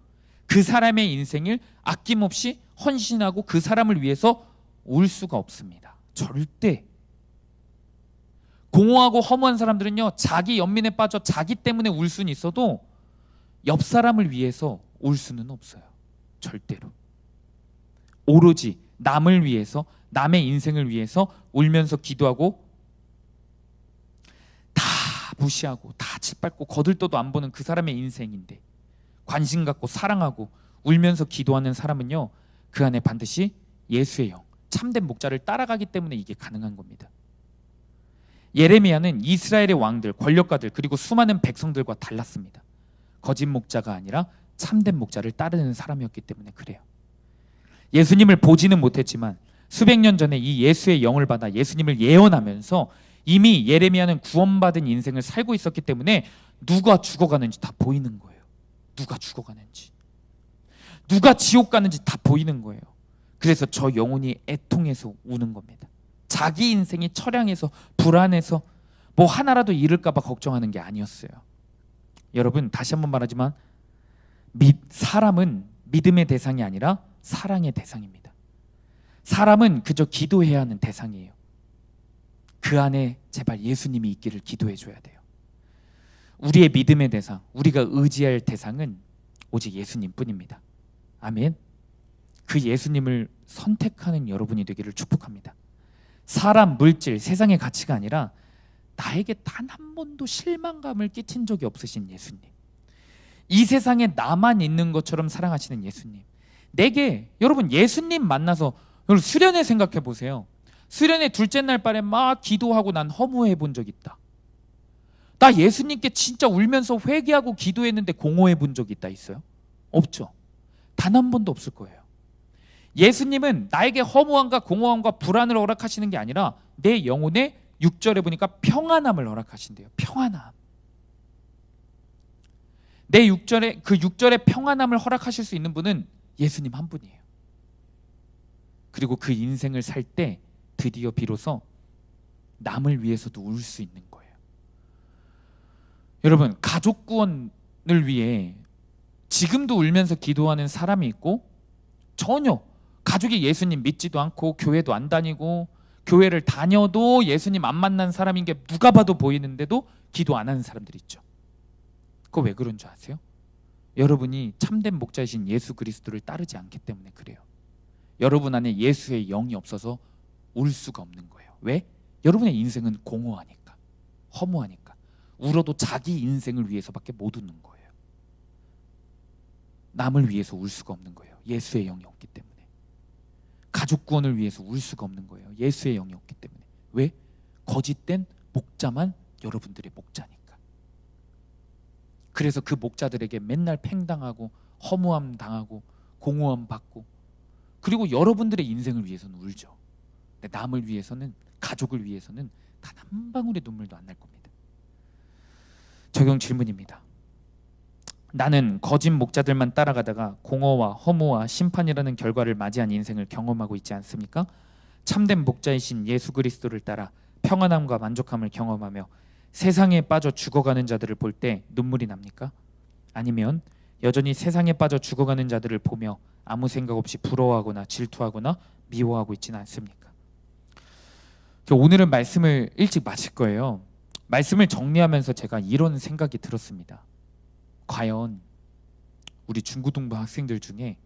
그 사람의 인생을 아낌없이 헌신하고 그 사람을 위해서 울 수가 없습니다. 절대. 공허하고 허무한 사람들은요, 자기 연민에 빠져 자기 때문에 울 수는 있어도 옆 사람을 위해서 울 수는 없어요. 절대로. 오로지 남을 위해서, 남의 인생을 위해서 울면서 기도하고 다 무시하고 다 짓밟고 거들떠도 안 보는 그 사람의 인생인데 관심 갖고 사랑하고 울면서 기도하는 사람은요, 그 안에 반드시 예수의 영, 참된 목자를 따라가기 때문에 이게 가능한 겁니다. 예레미야는 이스라엘의 왕들, 권력가들, 그리고 수많은 백성들과 달랐습니다. 거짓 목자가 아니라 참된 목자를 따르는 사람이었기 때문에 그래요. 예수님을 보지는 못했지만 수백 년 전에 이 예수의 영을 받아 예수님을 예언하면서 이미 예레미야는 구원받은 인생을 살고 있었기 때문에 누가 죽어가는지 다 보이는 거예요. 누가 죽어가는지, 누가 지옥 가는지 다 보이는 거예요. 그래서 저 영혼이 애통해서 우는 겁니다. 자기 인생이 처량해서 불안해서 뭐 하나라도 잃을까 봐 걱정하는 게 아니었어요. 여러분, 다시 한번 말하지만 사람은 믿음의 대상이 아니라 사랑의 대상입니다. 사람은 그저 기도해야 하는 대상이에요. 그 안에 제발 예수님이 있기를 기도해 줘야 돼요. 우리의 믿음의 대상, 우리가 의지할 대상은 오직 예수님뿐입니다. 아멘. 그 예수님을 선택하는 여러분이 되기를 축복합니다. 사람, 물질, 세상의 가치가 아니라 나에게 단 한 번도 실망감을 끼친 적이 없으신 예수님, 이 세상에 나만 있는 것처럼 사랑하시는 예수님, 내게 여러분 예수님 만나서 여러분 수련회 생각해 보세요. 수련회 둘째 날 밤에 막 기도하고 난 허무해 본 적 있다. 나 예수님께 진짜 울면서 회개하고 기도했는데 공허해 본 적 있어요? 없죠. 단 한 번도 없을 거예요. 예수님은 나에게 허무함과 공허함과 불안을 허락하시는 게 아니라 내 영혼에 6절에 보니까 평안함을 허락하신대요. 평안함. 내 6절에 그 6절에 평안함을 허락하실 수 있는 분은 예수님 한 분이에요. 그리고 그 인생을 살 때 드디어 비로소 남을 위해서도 울 수 있는 거예요. 여러분, 가족 구원을 위해 지금도 울면서 기도하는 사람이 있고 전혀 가족이 예수님 믿지도 않고 교회도 안 다니고 교회를 다녀도 예수님 안 만난 사람인 게 누가 봐도 보이는데도 기도 안 하는 사람들이 있죠. 그거 왜 그런 줄 아세요? 여러분이 참된 목자이신 예수 그리스도를 따르지 않기 때문에 그래요. 여러분 안에 예수의 영이 없어서 울 수가 없는 거예요. 왜? 여러분의 인생은 공허하니까, 허무하니까, 울어도 자기 인생을 위해서밖에 못 우는 거예요. 남을 위해서 울 수가 없는 거예요. 예수의 영이 없기 때문에. 가족 구원을 위해서 울 수가 없는 거예요. 예수의 영이 없기 때문에. 왜? 거짓된 목자만 여러분들의 목자니까. 그래서 그 목자들에게 맨날 팽당하고 허무함 당하고 공허함 받고, 그리고 여러분들의 인생을 위해서는 울죠. 근데 남을 위해서는, 가족을 위해서는 단 한 방울의 눈물도 안 날 겁니다. 적용 질문입니다. 나는 거짓 목자들만 따라가다가 공허와 허무와 심판이라는 결과를 맞이한 인생을 경험하고 있지 않습니까? 참된 목자이신 예수 그리스도를 따라 평안함과 만족함을 경험하며 세상에 빠져 죽어가는 자들을 볼 때 눈물이 납니까? 아니면 여전히 세상에 빠져 죽어가는 자들을 보며 아무 생각 없이 부러워하거나 질투하거나 미워하고 있지는 않습니까? 오늘은 말씀을 일찍 마칠 거예요. 말씀을 정리하면서 제가 이런 생각이 들었습니다. 과연 우리 중고등부 학생들 중에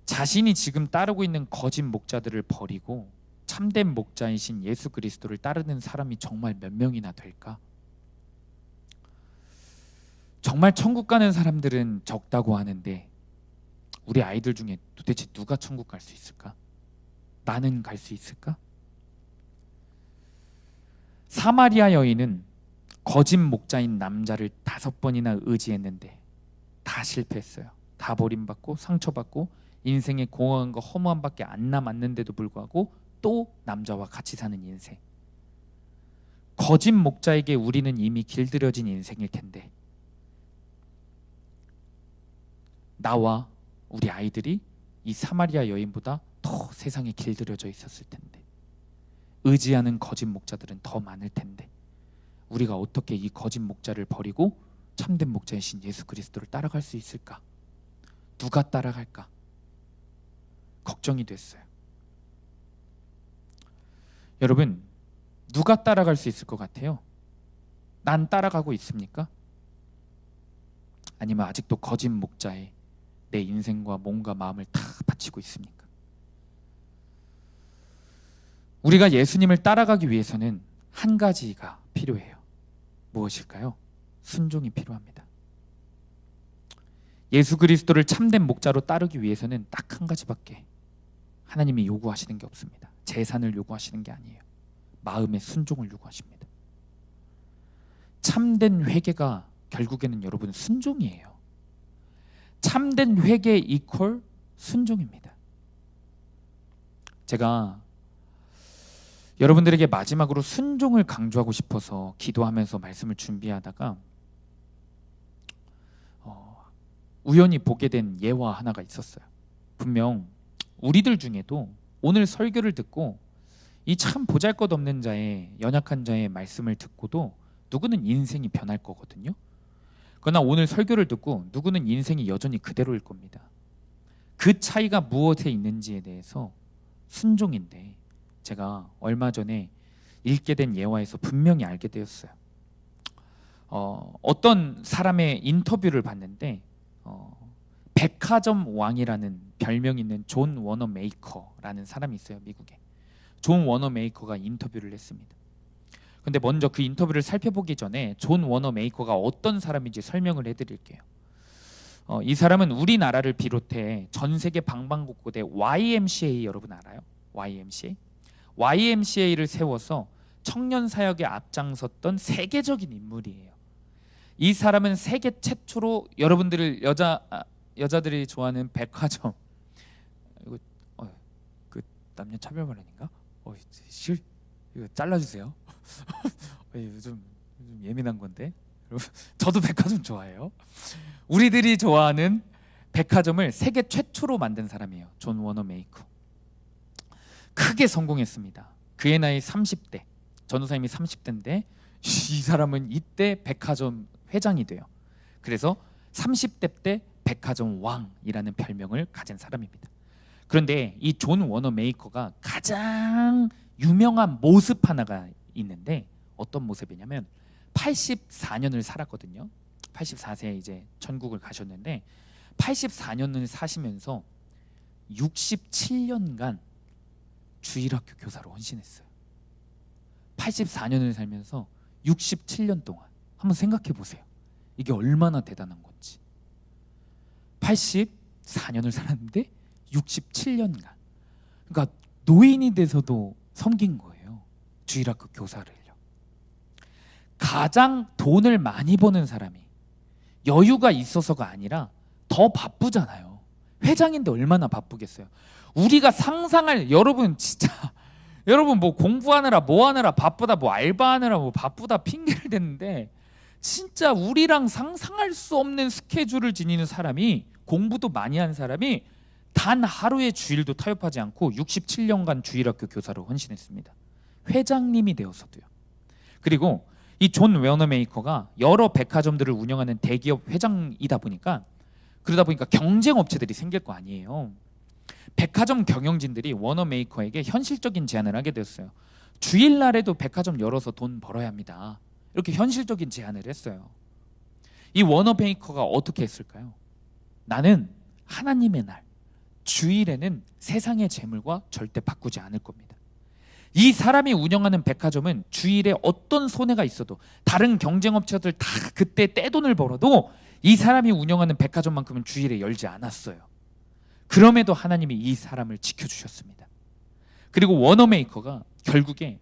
자신이 지금 따르고 있는 거짓 목자들을 버리고 참된 목자이신 예수 그리스도를 따르는 사람이 정말 몇 명이나 될까? 정말 천국 가는 사람들은 적다고 하는데 우리 아이들 중에 도대체 누가 천국 갈 수 있을까? 나는 갈 수 있을까? 사마리아 여인은 거짓 목자인 남자를 5번이나 의지했는데 다 실패했어요. 다 버림받고 상처받고 인생의 공허함과 허무함밖에 안 남았는데도 불구하고 또 남자와 같이 사는 인생. 거짓 목자에게 우리는 이미 길들여진 인생일 텐데 나와 우리 아이들이 이 사마리아 여인보다 더 세상에 길들여져 있었을 텐데 의지하는 거짓 목자들은 더 많을 텐데 우리가 어떻게 이 거짓 목자를 버리고 참된 목자이신 예수 그리스도를 따라갈 수 있을까? 누가 따라갈까? 걱정이 됐어요. 여러분, 누가 따라갈 수 있을 것 같아요? 난 따라가고 있습니까? 아니면 아직도 거짓 목자에 내 인생과 몸과 마음을 다 바치고 있습니까? 우리가 예수님을 따라가기 위해서는 한 가지가 필요해요. 무엇일까요? 순종이 필요합니다. 예수 그리스도를 참된 목자로 따르기 위해서는 딱 한 가지밖에 하나님이 요구하시는 게 없습니다. 재산을 요구하시는 게 아니에요. 마음의 순종을 요구하십니다. 참된 회개가 결국에는 여러분 순종이에요. 참된 회개 이퀄 순종입니다. 제가 여러분들에게 마지막으로 순종을 강조하고 싶어서 기도하면서 말씀을 준비하다가 우연히 보게 된 예화 하나가 있었어요. 분명 우리들 중에도 오늘 설교를 듣고 이 참 보잘것없는 자의, 연약한 자의 말씀을 듣고도 누구는 인생이 변할 거거든요. 그러나 오늘 설교를 듣고 누구는 인생이 여전히 그대로일 겁니다. 그 차이가 무엇에 있는지에 대해서 순종인데, 제가 얼마 전에 읽게 된 예화에서 분명히 알게 되었어요. 어떤 사람의 인터뷰를 봤는데 백화점 왕이라는 별명이 있는 존 워너메이커라는 사람이 있어요. 미국에. 존 워너메이커가 인터뷰를 했습니다. 근데 먼저 그 인터뷰를 살펴보기 전에 존 워너메이커가 어떤 사람인지 설명을 해드릴게요. 이 사람은 우리나라를 비롯해 전 세계 방방곡곡에 YMCA, 여러분 알아요? YMCA? YMCA를 세워서 청년 사역에 앞장섰던 세계적인 인물이에요. 이 사람은 세계 최초로 여러분들을 여자들이 좋아하는 백화점, 이거 그 남녀 차별 발언인가? 이거 잘라주세요. 요즘 예민한 건데. 저도 백화점 좋아해요. 우리들이 좋아하는 백화점을 세계 최초로 만든 사람이에요. 존 워너메이커. 크게 성공했습니다. 그의 나이 30대. 전도사님이 30대인데 이 사람은 이때 백화점 회장이 돼요. 그래서 30대 때 백화점 왕이라는 별명을 가진 사람입니다. 그런데 이 존 워너메이커가 가장 유명한 모습 하나가 있는데, 어떤 모습이냐면 84년을 살았거든요. 84세에 이제 천국을 가셨는데 84년을 사시면서 67년간 주일학교 교사로 헌신했어요. 84년을 살면서 67년 동안. 한번 생각해 보세요. 이게 얼마나 대단한 건지. 84년을 살았는데 67년간. 그러니까 노인이 돼서도 섬긴 거예요. 주일학교 교사를요. 가장 돈을 많이 버는 사람이 여유가 있어서가 아니라 더 바쁘잖아요. 회장인데 얼마나 바쁘겠어요. 우리가 상상할, 여러분 진짜 여러분 뭐 공부하느라 뭐 하느라 바쁘다, 뭐 알바하느라 뭐 바쁘다 핑계를 대는데, 진짜 우리랑 상상할 수 없는 스케줄을 지니는 사람이, 공부도 많이 한 사람이 단 하루의 주일도 타협하지 않고 67년간 주일학교 교사로 헌신했습니다. 회장님이 되어서도요. 그리고 이 존 워너메이커가 여러 백화점들을 운영하는 대기업 회장이다 보니까, 그러다 보니까 경쟁 업체들이 생길 거 아니에요. 백화점 경영진들이 워너메이커에게 현실적인 제안을 하게 되었어요. 주일날에도 백화점 열어서 돈 벌어야 합니다. 이렇게 현실적인 제안을 했어요. 이 워너메이커가 어떻게 했을까요? 나는 하나님의 날, 주일에는 세상의 재물과 절대 바꾸지 않을 겁니다. 이 사람이 운영하는 백화점은 주일에 어떤 손해가 있어도, 다른 경쟁업체들 다 그때 떼돈을 벌어도 이 사람이 운영하는 백화점만큼은 주일에 열지 않았어요. 그럼에도 하나님이 이 사람을 지켜주셨습니다. 그리고 워너메이커가 결국에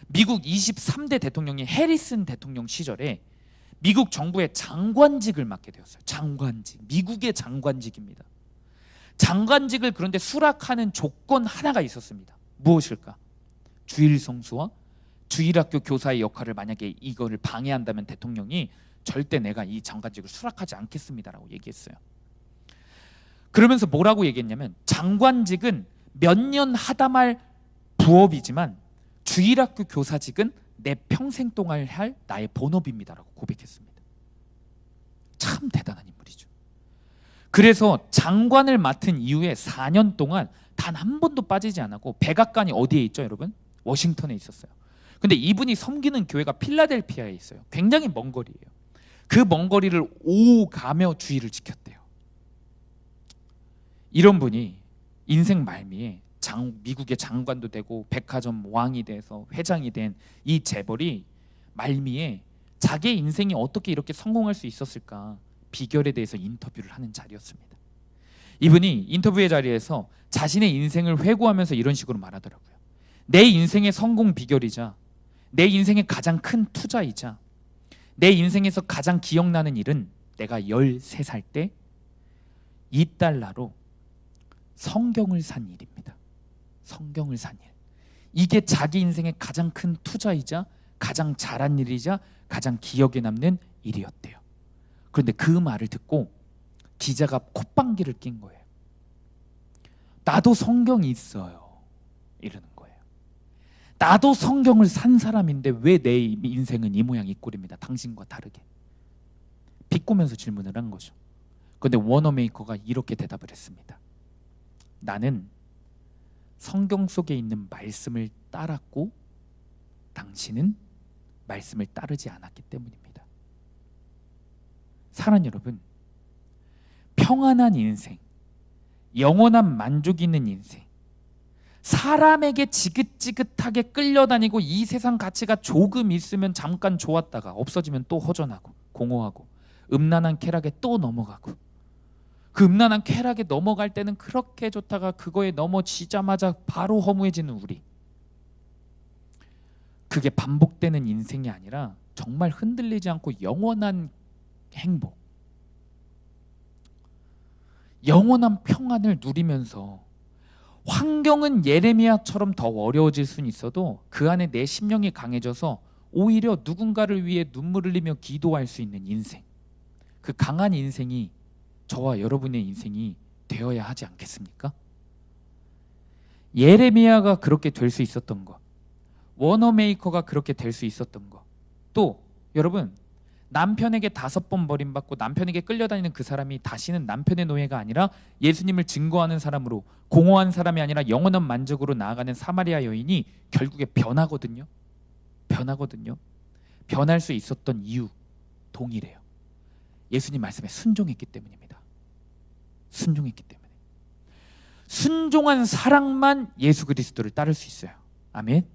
미국 23대 대통령인 해리슨 대통령 시절에 미국 정부의 장관직을 맡게 되었어요. 장관직, 미국의 장관직입니다. 장관직을 그런데 수락하는 조건 하나가 있었습니다. 무엇일까? 주일 성수와 주일학교 교사의 역할을 만약에 이거를 방해한다면 대통령이 절대 내가 이 장관직을 수락하지 않겠습니다라고 얘기했어요. 그러면서 뭐라고 얘기했냐면, 장관직은 몇 년 하다 말 부업이지만 주일학교 교사직은 내 평생 동안 할 나의 본업입니다라고 고백했습니다. 참 대단한 인물이죠. 그래서 장관을 맡은 이후에 4년 동안 단 한 번도 빠지지 않았고, 백악관이 어디에 있죠, 여러분? 워싱턴에 있었어요. 근데 이분이 섬기는 교회가 필라델피아에 있어요. 굉장히 먼 거리예요. 그 먼 거리를 오가며 주의를 지켰대요. 이런 분이 인생 말미에 미국의 장관도 되고 백화점 왕이 돼서 회장이 된 이 재벌이 말미에 자기의 인생이 어떻게 이렇게 성공할 수 있었을까 비결에 대해서 인터뷰를 하는 자리였습니다. 이분이 인터뷰의 자리에서 자신의 인생을 회고하면서 이런 식으로 말하더라고요. 내 인생의 성공 비결이자 내 인생의 가장 큰 투자이자 내 인생에서 가장 기억나는 일은 내가 13살 때 $2로 성경을 산 일입니다. 성경을 산 일. 이게 자기 인생의 가장 큰 투자이자 가장 잘한 일이자 가장 기억에 남는 일이었대요. 그런데 그 말을 듣고 기자가 콧방귀를 낀 거예요. 나도 성경이 있어요. 이러는 거예요. 나도 성경을 산 사람인데 왜 내 인생은 이 모양 이 꼴입니다. 당신과 다르게. 비꼬면서 질문을 한 거죠. 그런데 워너메이커가 이렇게 대답을 했습니다. 나는 성경 속에 있는 말씀을 따랐고 당신은 말씀을 따르지 않았기 때문입니다. 사랑하는 여러분, 평안한 인생, 영원한 만족이 있는 인생, 사람에게 지긋지긋하게 끌려다니고 이 세상 가치가 조금 있으면 잠깐 좋았다가 없어지면 또 허전하고 공허하고 음란한 쾌락에 또 넘어가고, 그 음란한 쾌락에 넘어갈 때는 그렇게 좋다가 그거에 넘어지자마자 바로 허무해지는 우리, 그게 반복되는 인생이 아니라 정말 흔들리지 않고 영원한 행복, 영원한 평안을 누리면서 환경은 예레미야처럼 더 어려워질 수는 있어도 그 안에 내 심령이 강해져서 오히려 누군가를 위해 눈물 흘리며 기도할 수 있는 인생, 그 강한 인생이 저와 여러분의 인생이 되어야 하지 않겠습니까? 예레미야가 그렇게 될 수 있었던 것, 워너메이커가 그렇게 될 수 있었던 것, 또 여러분, 남편에게 5번 버림받고 남편에게 끌려다니는 그 사람이 다시는 남편의 노예가 아니라 예수님을 증거하는 사람으로, 공허한 사람이 아니라 영원한 만족으로 나아가는 사마리아 여인이 결국에 변하거든요. 변할 수 있었던 이유 동일해요. 예수님 말씀에 순종했기 때문입니다. 순종했기 때문에. 순종한 사랑만 예수 그리스도를 따를 수 있어요. 아멘.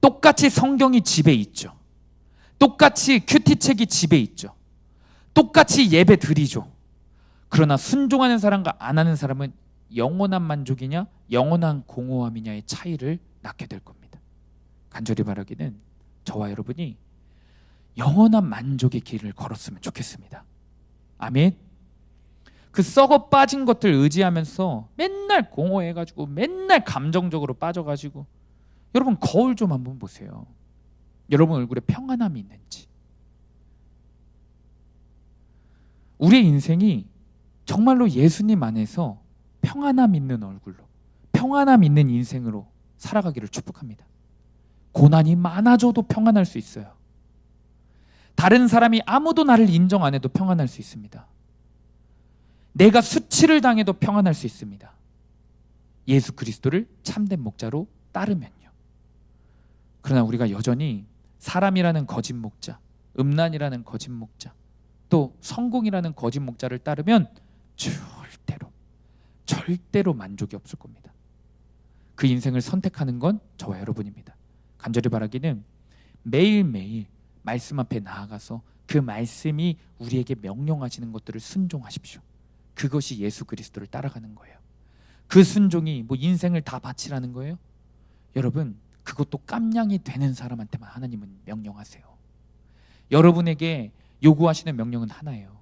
똑같이 성경이 집에 있죠. 똑같이 큐티책이 집에 있죠. 똑같이 예배 드리죠. 그러나 순종하는 사람과 안 하는 사람은 영원한 만족이냐 영원한 공허함이냐의 차이를 낳게 될 겁니다. 간절히 바라기는 저와 여러분이 영원한 만족의 길을 걸었으면 좋겠습니다. 아멘. 그 썩어 빠진 것들 의지하면서 맨날 공허해가지고 맨날 감정적으로 빠져가지고, 여러분 거울 좀 한번 보세요. 여러분 얼굴에 평안함이 있는지. 우리의 인생이 정말로 예수님 안에서 평안함 있는 얼굴로, 평안함 있는 인생으로 살아가기를 축복합니다. 고난이 많아져도 평안할 수 있어요. 다른 사람이 아무도 나를 인정 안 해도 평안할 수 있습니다. 내가 수치를 당해도 평안할 수 있습니다. 예수 그리스도를 참된 목자로 따르면요. 그러나 우리가 여전히 사람이라는 거짓 목자, 음란이라는 거짓 목자, 또 성공이라는 거짓 목자를 따르면 절대로 만족이 없을 겁니다. 그 인생을 선택하는 건 저와 여러분입니다. 간절히 바라기는 매일매일 말씀 앞에 나아가서 그 말씀이 우리에게 명령하시는 것들을 순종하십시오. 그것이 예수 그리스도를 따라가는 거예요. 그 순종이 뭐 인생을 다 바치라는 거예요? 여러분, 그것도 깜냥이 되는 사람한테만 하나님은 명령하세요. 여러분에게 요구하시는 명령은 하나예요.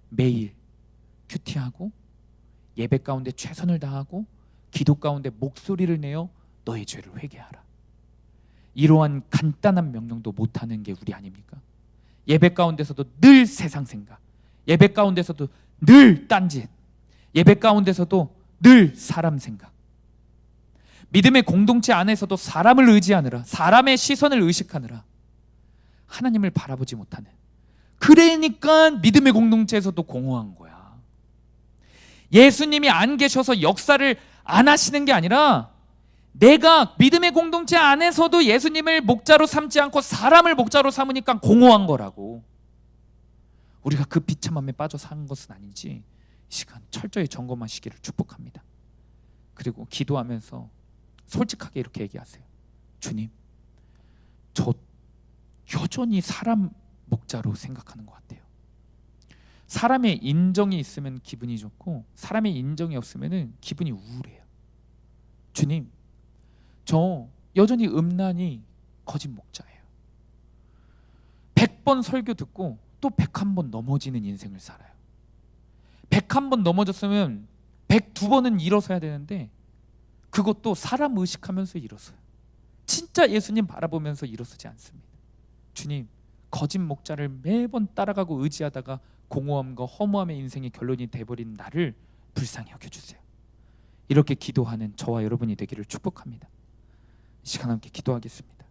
매일 큐티하고 예배 가운데 최선을 다하고 기도 가운데 목소리를 내어 너의 죄를 회개하라. 이러한 간단한 명령도 못하는 게 우리 아닙니까? 예배 가운데서도 늘 세상 생각, 예배 가운데서도 늘 딴짓, 예배 가운데서도 늘 사람 생각, 믿음의 공동체 안에서도 사람을 의지하느라, 사람의 시선을 의식하느라 하나님을 바라보지 못하는, 그러니까 믿음의 공동체에서도 공허한 거야. 예수님이 안 계셔서 역사를 안 하시는 게 아니라 내가 믿음의 공동체 안에서도 예수님을 목자로 삼지 않고 사람을 목자로 삼으니까 공허한 거라고. 우리가 그 비참함에 빠져 사는 것은 아닌지 이 시간 철저히 점검하시기를 축복합니다. 그리고 기도하면서 솔직하게 이렇게 얘기하세요. 주님, 저 여전히 사람 목자로 생각하는 것 같아요. 사람의 인정이 있으면 기분이 좋고 사람의 인정이 없으면 기분이 우울해요. 주님, 저 여전히 음란히 거짓 목자예요. 100번 설교 듣고 또 101번 넘어지는 인생을 살아요. 101번 넘어졌으면 102번은 일어서야 되는데 그것도 사람 의식하면서 일어서요. 진짜 예수님 바라보면서 일어서지 않습니다. 주님, 거짓 목자를 매번 따라가고 의지하다가 공허함과 허무함의 인생의 결론이 돼버린 나를 불쌍히 여겨주세요. 이렇게 기도하는 저와 여러분이 되기를 축복합니다. 이 시간 함께 기도하겠습니다.